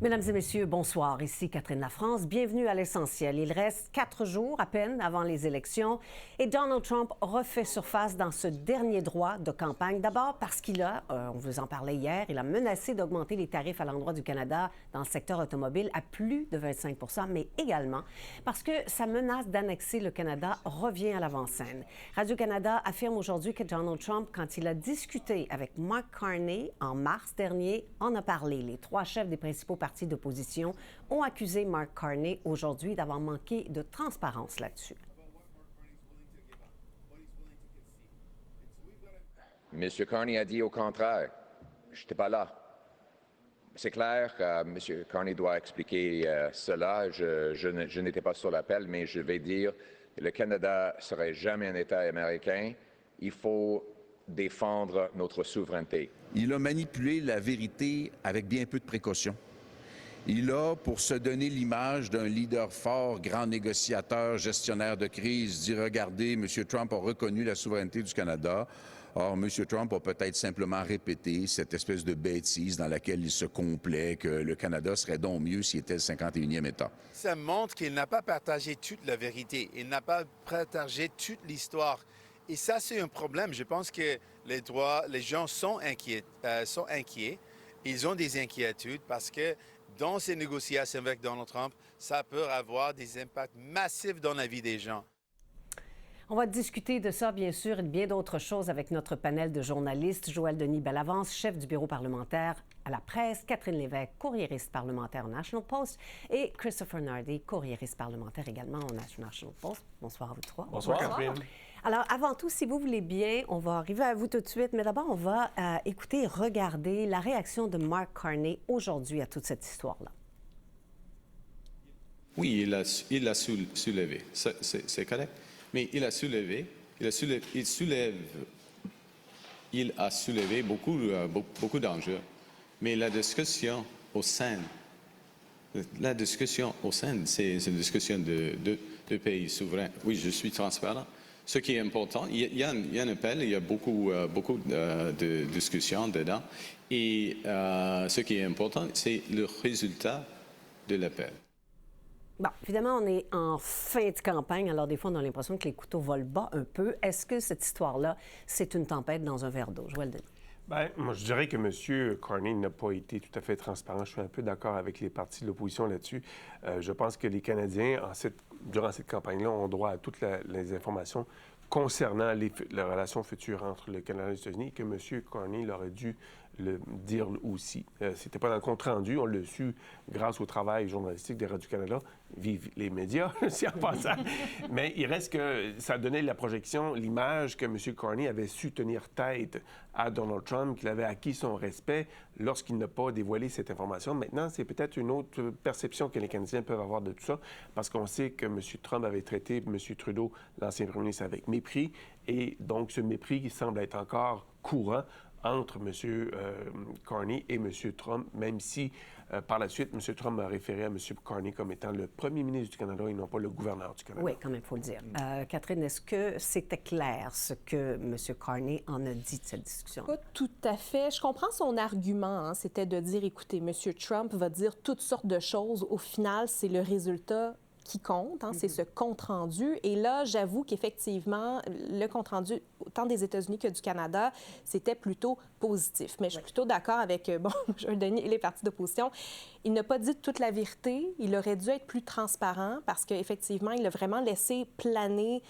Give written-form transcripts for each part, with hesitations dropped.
Mesdames et messieurs, bonsoir. Ici Catherine Lafrance. Bienvenue à l'essentiel. Il reste 4 jours à peine avant les élections et Donald Trump refait surface dans ce dernier droit de campagne. D'abord parce qu'il a, on vous en parlait hier, il a menacé d'augmenter les tarifs à l'endroit du Canada dans le secteur automobile à plus de 25 %, mais également parce que sa menace d'annexer le Canada revient à l'avant-scène. Radio-Canada affirme aujourd'hui que Donald Trump, quand il a discuté avec Mark Carney en mars dernier, en a parlé. Les 3 chefs des principaux partis d'opposition ont accusé Mark Carney aujourd'hui d'avoir manqué de transparence là-dessus. M. Carney a dit au contraire. Je n'étais pas là. C'est clair, M. Carney doit expliquer cela. Je n'étais pas sur l'appel, mais je vais dire que le Canada ne serait jamais un État américain. Il faut défendre notre souveraineté. Il a manipulé la vérité avec bien peu de précaution. Il a, pour se donner l'image d'un leader fort, grand négociateur, gestionnaire de crise, dit « Regardez, M. Trump a reconnu la souveraineté du Canada ». Or, M. Trump a peut-être simplement répété cette espèce de bêtise dans laquelle il se complaît que le Canada serait donc mieux s'il était le 51e État. Ça montre qu'il n'a pas partagé toute la vérité. Il n'a pas partagé toute l'histoire. Et ça, c'est un problème. Je pense que les gens sont inquiets. Ils ont des inquiétudes parce que dans ces négociations avec Donald Trump, ça peut avoir des impacts massifs dans la vie des gens. On va discuter de ça, bien sûr, et de bien d'autres choses avec notre panel de journalistes. Joël Denis Bellavance, chef du bureau parlementaire à la presse, Catherine Lévesque, courriériste parlementaire au National Post, et Christopher Nardi, courriériste parlementaire également au National Post. Bonsoir à vous trois. Bonsoir, Catherine. Alors, avant tout, si vous voulez bien, on va arriver à vous tout de suite, mais d'abord, on va écouter et regarder la réaction de Mark Carney aujourd'hui à toute cette histoire-là. Oui, il a soulevé, c'est correct, mais il a soulevé beaucoup d'enjeux, mais la discussion au sein, c'est une discussion de pays souverains. Oui, je suis transparent. Ce qui est important, il y a un appel, il y a beaucoup de discussions dedans. Et ce qui est important, c'est le résultat de l'appel. Bon, évidemment, on est en fin de campagne, alors des fois, on a l'impression que les couteaux volent bas un peu. Est-ce que cette histoire-là, c'est une tempête dans un verre d'eau? Joël Denis. Bien, moi, je dirais que M. Carney n'a pas été tout à fait transparent. Je suis un peu d'accord avec les partis de l'opposition là-dessus. Je pense que les Canadiens, durant cette campagne-là, ont droit à toutes les informations concernant les relations futures entre le Canada et les États-Unis, que M. Carney aurait dû le dire aussi. C'était pas dans le compte-rendu, on l'a su grâce au travail journalistique de Radio-Canada. Vive les médias, c'est en passant. Mais il reste que ça donnait la projection, l'image que M. Carney avait su tenir tête à Donald Trump, qu'il avait acquis son respect lorsqu'il n'a pas dévoilé cette information. Maintenant, c'est peut-être une autre perception que les Canadiens peuvent avoir de tout ça, parce qu'on sait que M. Trump avait traité M. Trudeau, l'ancien premier ministre, avec mépris, et donc ce mépris semble être encore courant entre M. Carney et M. Trump, même si, par la suite, M. Trump a référé à M. Carney comme étant le premier ministre du Canada et non pas le gouverneur du Canada. Oui, quand même, il faut le dire. Catherine, est-ce que c'était clair ce que M. Carney en a dit de cette discussion? Pas tout à fait. Je comprends son argument. C'était de dire, écoutez, M. Trump va dire toutes sortes de choses. Au final, c'est le résultat qui compte, c'est ce compte-rendu. Et là, j'avoue qu'effectivement, le compte-rendu, autant des États-Unis que du Canada, c'était plutôt positif. Mais je suis plutôt d'accord avec, Joël Denis et les partis d'opposition. Il n'a pas dit toute la vérité. Il aurait dû être plus transparent parce qu'effectivement, il a vraiment laissé planer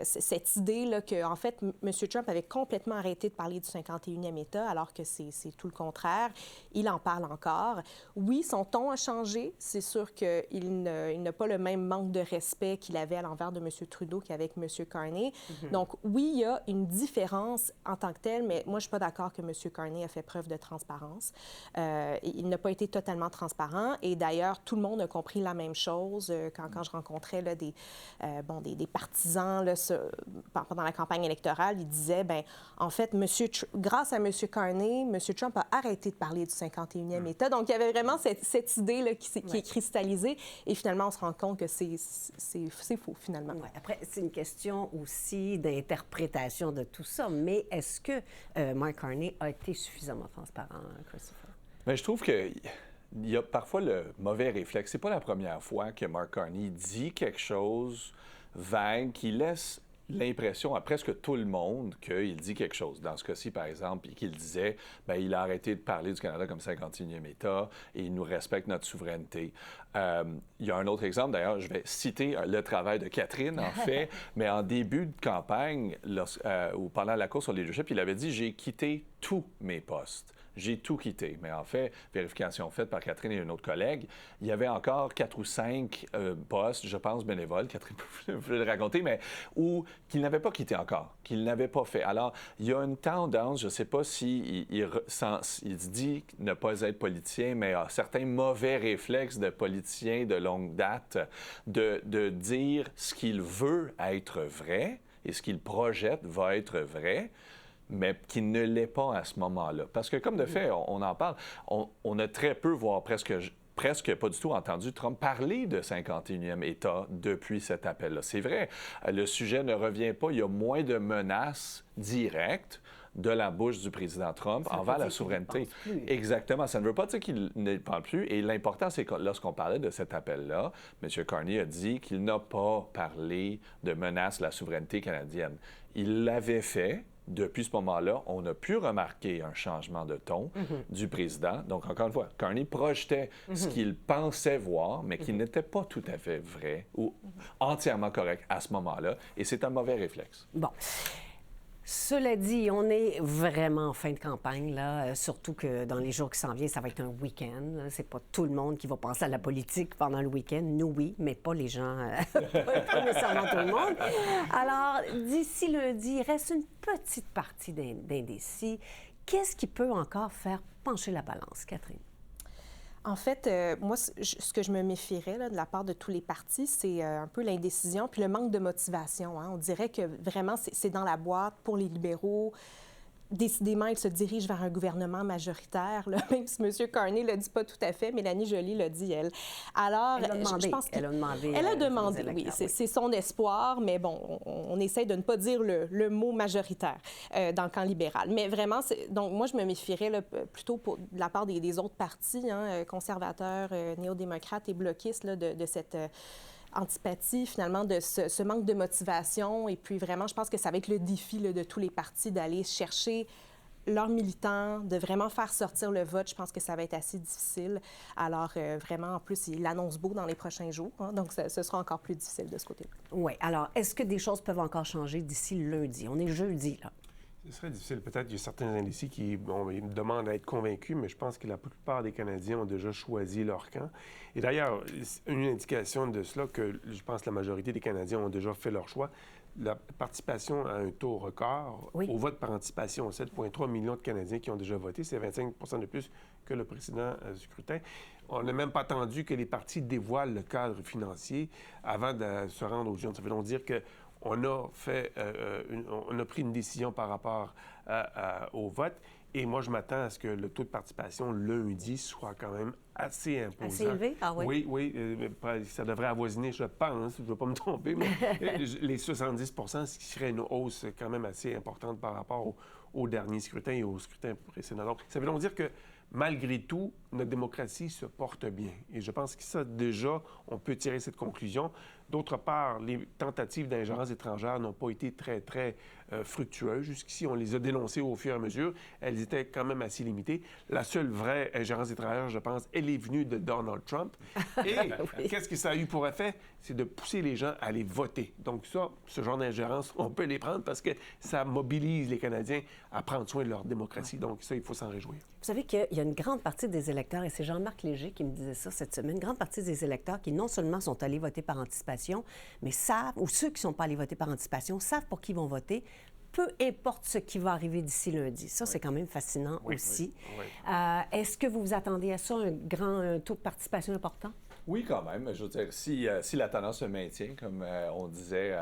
cette idée-là qu'en fait, M. Trump avait complètement arrêté de parler du 51e État, alors que c'est tout le contraire. Il en parle encore. Oui, son ton a changé. C'est sûr qu'il n'a pas le même manque de respect qu'il avait à l'envers de M. Trudeau qu'avec M. Carney. Donc, oui, il y a une différence en tant que telle, mais moi, je ne suis pas d'accord que M. Carney a fait preuve de transparence. Il n'a pas été totalement transparent. Et d'ailleurs, tout le monde a compris la même chose quand je rencontrais là, des partisans là, pendant la campagne électorale. Il disait, en fait, grâce à M. Carney, M. Trump a arrêté de parler du 51e État. Donc, il y avait vraiment cette idée là, qui est cristallisée. Et finalement, on se rend compte que c'est faux, finalement. Ouais. Après, c'est une question aussi d'interprétation de tout ça. Mais est-ce que Mark Carney a été suffisamment transparent, Christopher? Bien, je trouve que il y a parfois le mauvais réflexe. C'est pas la première fois que Mark Carney dit quelque chose vague qui laisse l'impression à presque tout le monde qu'il dit quelque chose. Dans ce cas-ci, par exemple, qu'il disait, bien, il a arrêté de parler du Canada comme 51e État et il nous respecte notre souveraineté. Il y a un autre exemple, d'ailleurs, je vais citer le travail de Catherine, en fait, mais en début de campagne, ou pendant la course au leadership, il avait dit « J'ai quitté tous mes postes ». J'ai tout quitté. Mais en fait, vérification faite par Catherine et un autre collègue, il y avait encore 4 ou 5 postes, je pense, bénévoles, Catherine peut le raconter, mais qu'il n'avait pas quitté encore, qu'il n'avait pas fait. Alors, il y a une tendance, je ne sais pas s'il il dit ne pas être politicien, mais a certains mauvais réflexes de politicien de longue date, de dire ce qu'il veut être vrai et ce qu'il projette va être vrai, mais qui ne l'est pas à ce moment-là. Parce que, comme de fait, on en parle, on a très peu, voire presque pas du tout entendu Trump parler de 51e État depuis cet appel-là. C'est vrai, le sujet ne revient pas, il y a moins de menaces directes de la bouche du président Trump envers la souveraineté. Exactement. Ça ne veut pas dire qu'il ne parle plus. Et l'important, c'est que lorsqu'on parlait de cet appel-là, M. Carney a dit qu'il n'a pas parlé de menace à la souveraineté canadienne. Il l'avait fait. Depuis ce moment-là, on a pu remarquer un changement de ton du président. Donc, encore une fois, Carney projetait ce qu'il pensait voir, mais qui n'était pas tout à fait vrai ou entièrement correct à ce moment-là. Et c'est un mauvais réflexe. Bon. Cela dit, on est vraiment en fin de campagne, là, surtout que dans les jours qui s'en viennent, ça va être un week-end. C'est pas tout le monde qui va penser à la politique pendant le week-end. Nous, oui, mais pas les gens, pas nécessairement tout le monde. Alors, d'ici lundi, il reste une petite partie d'indécis. Qu'est-ce qui peut encore faire pencher la balance, Catherine? En fait, moi, ce que je me méfierais là, de la part de tous les partis, c'est un peu l'indécision puis le manque de motivation. Hein. On dirait que vraiment, c'est dans la boîte pour les libéraux. Décidément, ils se dirigent vers un gouvernement majoritaire, là, même si M. Carney ne le dit pas tout à fait. Mélanie Joly l'a dit, elle. Alors, elle a demandé. Je pense elle a demandé. Elle a demandé, oui. C'est son espoir, mais bon, on essaie de ne pas dire le mot majoritaire dans le camp libéral. Mais vraiment, donc moi, je me méfierais là, plutôt de la part des autres partis, hein, conservateurs, néo-démocrates et bloquistes, là, de cette... antipathie, finalement, de ce manque de motivation. Et puis, vraiment, je pense que ça va être le défi là, de tous les partis d'aller chercher leurs militants, de vraiment faire sortir le vote. Je pense que ça va être assez difficile. Alors, vraiment, en plus, il annonce beau dans les prochains jours. Hein, donc, ce sera encore plus difficile de ce côté-là. Oui. Alors, est-ce que des choses peuvent encore changer d'ici lundi? On est jeudi, là. Ce serait difficile. Peut-être qu'il y a certains indécis qui ils demandent à être convaincus, mais je pense que la plupart des Canadiens ont déjà choisi leur camp. Et d'ailleurs, une indication de cela que je pense que la majorité des Canadiens ont déjà fait leur choix. La participation à un taux record, au vote par anticipation, 7,3 millions de Canadiens qui ont déjà voté, c'est 25 de plus que le précédent scrutin. On n'a même pas attendu que les partis dévoilent le cadre financier avant de se rendre aux urnes. Ça veut donc dire que on a pris une décision par rapport au vote. Et moi, je m'attends à ce que le taux de participation lundi soit quand même assez imposant. Assez élevé? Ah oui? Oui, ça devrait avoisiner, je pense, je ne veux pas me tromper, mais les 70 ce qui serait une hausse quand même assez importante par rapport au dernier scrutin et au scrutin précédent. Donc, ça veut donc dire que malgré tout, notre démocratie se porte bien. Et je pense que ça, déjà, on peut tirer cette conclusion. D'autre part, les tentatives d'ingérence étrangère n'ont pas été très, très fructueuses. Jusqu'ici, on les a dénoncées au fur et à mesure. Elles étaient quand même assez limitées. La seule vraie ingérence étrangère, je pense, elle est venue de Donald Trump. Et qu'est-ce que ça a eu pour effet? C'est de pousser les gens à aller voter. Donc ça, ce genre d'ingérence, on peut les prendre parce que ça mobilise les Canadiens à prendre soin de leur démocratie. Donc ça, il faut s'en réjouir. Vous savez qu'il y a une grande partie des électeurs, et c'est Jean-Marc Léger qui me disait ça cette semaine, une grande partie des électeurs qui non seulement sont allés voter par anticipation, mais savent, ou ceux qui ne sont pas allés voter par anticipation, savent pour qui ils vont voter, peu importe ce qui va arriver d'ici lundi. Ça, c'est quand même fascinant aussi. Oui. Est-ce que vous vous attendez à ça, un grand taux de participation important? Oui, quand même. Je veux dire, si la tendance se maintient, comme on disait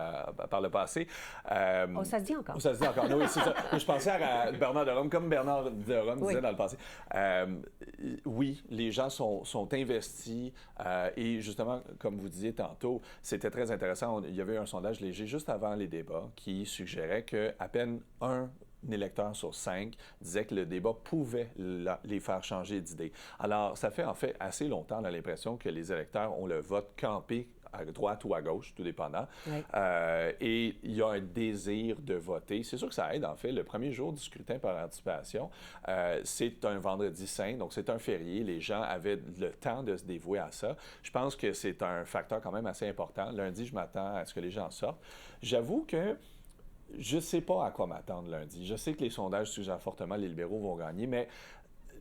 par le passé... ça se dit encore. Ça se dit encore. Oui, c'est ça. Je pensais à Bernard de Rome, comme Bernard de Rome disait dans le passé. Oui, les gens sont investis. Et justement, comme vous disiez tantôt, c'était très intéressant. Il y avait un sondage léger juste avant les débats qui suggérait qu'à peine 1 électeur sur 5 disait que le débat pouvait les faire changer d'idée. Alors, ça fait en fait assez longtemps, on a l'impression que les électeurs ont le vote campé à droite ou à gauche, tout dépendant. Oui. Et il y a un désir de voter. C'est sûr que ça aide, en fait. Le premier jour du scrutin par anticipation, c'est un vendredi saint, donc c'est un férié. Les gens avaient le temps de se dévouer à ça. Je pense que c'est un facteur quand même assez important. Lundi, je m'attends à ce que les gens sortent. J'avoue que je ne sais pas à quoi m'attendre lundi. Je sais que les sondages suggèrent fortement que les libéraux vont gagner, mais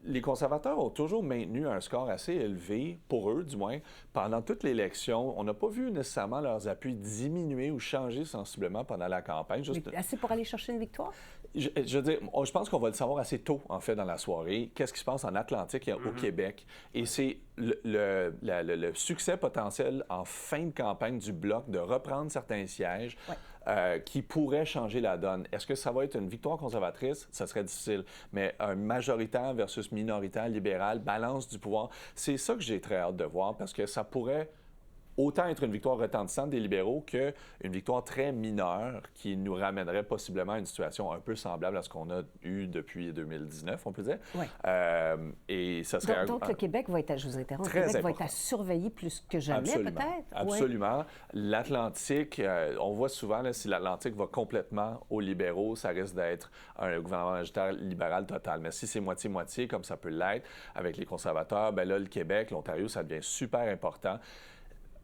les conservateurs ont toujours maintenu un score assez élevé, pour eux du moins, pendant toute l'élection. On n'a pas vu nécessairement leurs appuis diminuer ou changer sensiblement pendant la campagne. Juste... Assez pour aller chercher une victoire? Je veux dire, je pense qu'on va le savoir assez tôt, en fait, dans la soirée. Qu'est-ce qui se passe en Atlantique et au Québec? Et c'est le succès potentiel en fin de campagne du Bloc de reprendre certains sièges. Ouais. Qui pourrait changer la donne. Est-ce que ça va être une victoire conservatrice? Ça serait difficile. Mais un majoritaire versus minoritaire libéral, balance du pouvoir, c'est ça que j'ai très hâte de voir parce que ça pourrait autant être une victoire retentissante des libéraux qu'une victoire très mineure qui nous ramènerait possiblement à une situation un peu semblable à ce qu'on a eu depuis 2019, on peut dire. Oui. Et ça serait donc le Québec va être, je vous interromps, le Québec va être à surveiller plus que jamais, peut-être? Absolument. Oui. L'Atlantique, on voit souvent, là, si l'Atlantique va complètement aux libéraux, ça risque d'être un gouvernement majoritaire libéral total. Mais si c'est moitié-moitié, comme ça peut l'être avec les conservateurs, bien là, le Québec, l'Ontario, ça devient super important.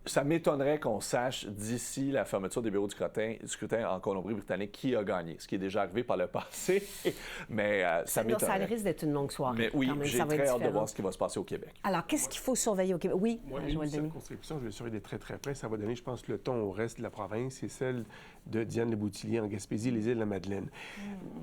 Ça m'étonnerait qu'on sache d'ici la fermeture des bureaux du scrutin en Colombie-Britannique qui a gagné, ce qui est déjà arrivé par le passé, mais ça m'étonnerait. Ça risque d'être une longue soirée. Mais oui, j'ai très hâte de voir ce qui va se passer au Québec. Alors, qu'est-ce qu'il faut surveiller au Québec? Oui, moi, une circonscription, je vais surveiller de très, très près. Ça va donner, je pense, le ton au reste de la province. C'est celle de Diane Leboutillier en Gaspésie, les Îles-de-la-Madeleine.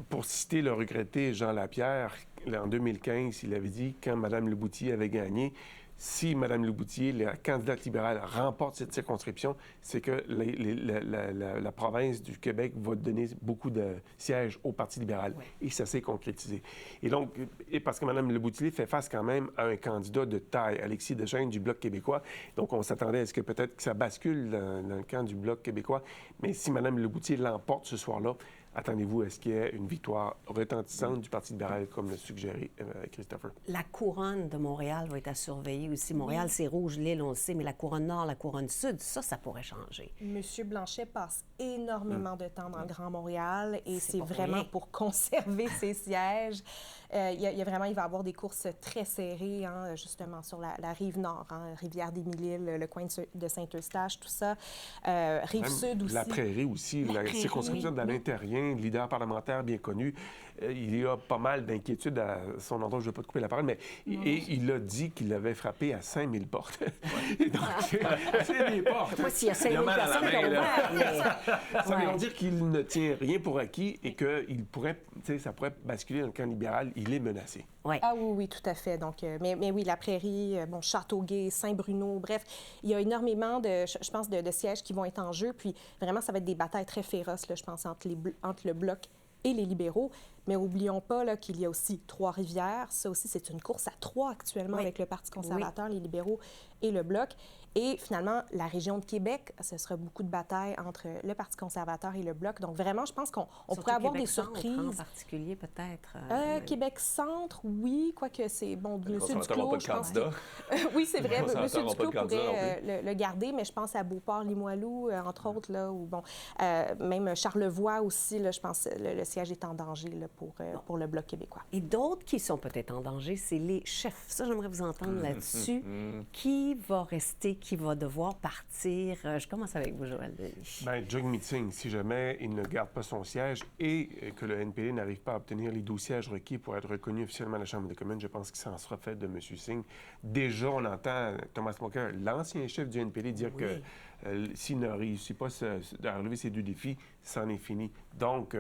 Pour citer le regretté Jean Lapierre, en 2015, il avait dit, quand Mme Leboutillier avait gagné, si Mme Leboutillier, la candidate libérale, remporte cette circonscription, c'est que la province du Québec va donner beaucoup de sièges au Parti libéral. Oui. Et ça s'est concrétisé. Et donc, parce que Mme Leboutillier fait face quand même à un candidat de taille, Alexis Deschênes du Bloc québécois. Donc, on s'attendait à ce que peut-être que ça bascule dans le camp du Bloc québécois. Mais si Mme Leboutillier l'emporte ce soir-là, attendez-vous à ce qu'il y ait une victoire retentissante du Parti libéral, comme le suggérait Christopher. La couronne de Montréal va être à surveiller aussi. Montréal, c'est rouge, l'île, on le sait, mais la couronne nord, la couronne sud, ça pourrait changer. M. Blanchet passe énormément de temps dans le Grand Montréal et c'est vraiment pour conserver ses sièges. Il va y avoir des courses très serrées, hein, justement, sur la rive nord, hein, Rivière-des-Mille-Îles, le coin de Saint-Eustache, tout ça. Rive-sud aussi. La Prairie aussi, la circonscription d'Alain Terrien, leader parlementaire bien connu. Il y a pas mal d'inquiétudes à son endroit. Je ne veux pas te couper la parole, mais il a dit qu'il avait frappé à 5000 portes. Et donc, c'est des portes. Je ne sais pas s'il y a 5000 personnes qui ont ouvert, ça veut dire qu'il ne tient rien pour acquis et que ça pourrait basculer dans le camp libéral. Il est menacé. Ouais. Ah oui, tout à fait. Donc, mais oui, la Prairie, Châteauguay, Saint-Bruno, bref, il y a énormément je pense, de sièges qui vont être en jeu. Puis vraiment, ça va être des batailles très féroces, là, je pense, entre le Bloc et les libéraux. Mais n'oublions pas là, qu'il y a aussi Trois-Rivières. Ça aussi, c'est une course à trois actuellement avec le Parti conservateur, les libéraux et le Bloc. Et finalement, la région de Québec, ce sera beaucoup de batailles entre le Parti conservateur et le Bloc. Donc vraiment, je pense qu'on pourrait avoir des surprises. En particulier, peut-être. Québec-Centre, oui, quoique c'est... Bon, M. Duclos, je pense que... oui, c'est vrai, M. Duclos pourrait le garder, mais je pense à Beauport-Limoilou, entre autres, là, ou bon, même Charlevoix aussi, là, je pense le siège est en danger là, pour le Bloc québécois. Et d'autres qui sont peut-être en danger, c'est les chefs. Ça, j'aimerais vous entendre là-dessus. Qui va rester, qui va devoir partir? Je commence avec vous, Joël Denis. Bien, Jagmeet Singh, si jamais il ne garde pas son siège et que le NPD n'arrive pas à obtenir les 12 sièges requis pour être reconnu officiellement à la Chambre des communes, je pense qu'il s'en sera fait de M. Singh. Déjà, on entend Thomas Mulcair, l'ancien chef du NPD, dire que s'il ne réussit pas à relever ces deux défis, c'en est fini. Donc,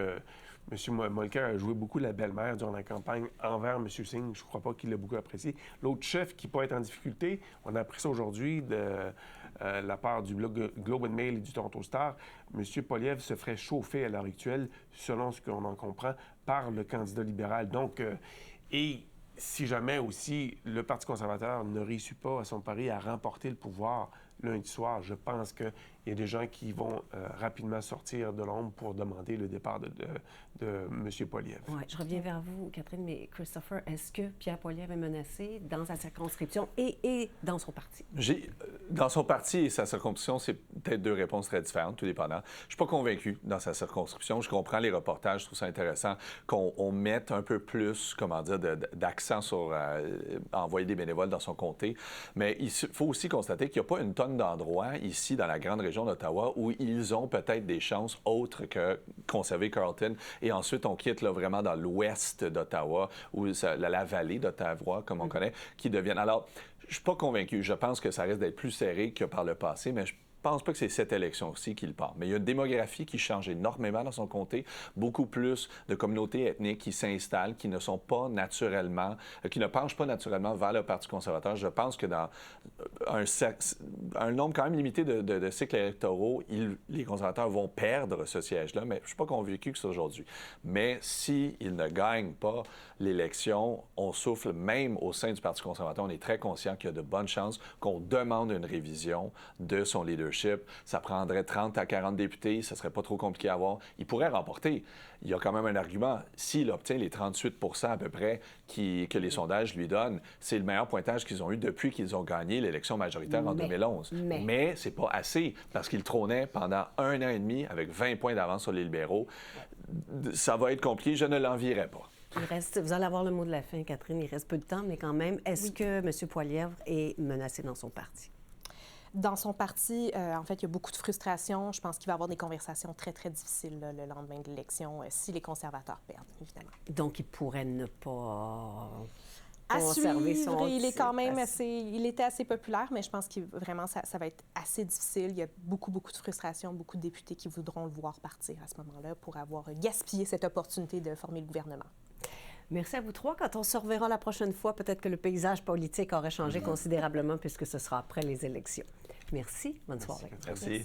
M. Mulcair a joué beaucoup la belle-mère durant la campagne envers M. Singh. Je ne crois pas qu'il l'a beaucoup apprécié. L'autre chef qui peut être en difficulté, on a appris ça aujourd'hui de la part du blog Globe and Mail et du Toronto Star, M. Poilievre se ferait chauffer à l'heure actuelle, selon ce qu'on en comprend, par le candidat libéral. Donc, et si jamais aussi le Parti conservateur ne réussit pas à son pari à remporter le pouvoir lundi soir. Je pense qu'il y a des gens qui vont rapidement sortir de l'ombre pour demander le départ de M. Poilievre. Oui, je reviens vers vous, Catherine, mais Christopher, est-ce que Pierre Poilievre est menacé dans sa circonscription et dans son parti? Dans son parti et sa circonscription, c'est peut-être deux réponses très différentes, tout dépendant. Je ne suis pas convaincu dans sa circonscription. Je comprends les reportages, je trouve ça intéressant qu'on mette un peu plus, comment dire, d'accent sur envoyer des bénévoles dans son comté. Mais il faut aussi constater qu'il n'y a pas une tonne d'endroits ici, dans la grande région d'Ottawa, où ils ont peut-être des chances autres que conserver Carleton. Et ensuite, on quitte là, vraiment dans l'ouest d'Ottawa, ou la vallée d'Ottawa, comme on connaît, qui deviennent... Alors, je ne suis pas convaincu. Je pense que ça risque d'être plus serré que par le passé, mais je pense pas que c'est cette élection-ci qu'il part. Mais il y a une démographie qui change énormément dans son comté, beaucoup plus de communautés ethniques qui s'installent, qui ne sont pas naturellement, qui ne penchent pas naturellement vers le Parti conservateur. Je pense que dans un nombre quand même limité de cycles électoraux, les conservateurs vont perdre ce siège-là, mais je ne suis pas convaincu que c'est aujourd'hui. Mais s'ils ne gagnent pas l'élection, on souffle même au sein du Parti conservateur. On est très conscient qu'il y a de bonnes chances qu'on demande une révision de son leadership. Ça prendrait 30 à 40 députés, ça ne serait pas trop compliqué à avoir. Il pourrait remporter. Il y a quand même un argument. S'il obtient les 38 % à peu près que les sondages lui donnent, c'est le meilleur pointage qu'ils ont eu depuis qu'ils ont gagné l'élection majoritaire en 2011. Mais ce n'est pas assez, parce qu'il trônait pendant 1 an et demi avec 20 points d'avance sur les libéraux. Ça va être compliqué, je ne l'envierais pas. Vous allez avoir le mot de la fin, Catherine. Il reste peu de temps, mais quand même, est-ce que M. Poilievre est menacé dans son parti? Dans son parti, en fait, il y a beaucoup de frustration. Je pense qu'il va y avoir des conversations très, très difficiles là, le lendemain de l'élection si les conservateurs perdent, évidemment. Donc, il pourrait ne pas à conserver suivre, son il est quand même il était assez populaire, mais je pense que vraiment, ça va être assez difficile. Il y a beaucoup, beaucoup de frustration, beaucoup de députés qui voudront le voir partir à ce moment-là pour avoir gaspillé cette opportunité de former le gouvernement. Merci à vous trois. Quand on se reverra la prochaine fois, peut-être que le paysage politique aurait changé considérablement puisque ce sera après les élections. Merci. Bonne soirée. Merci.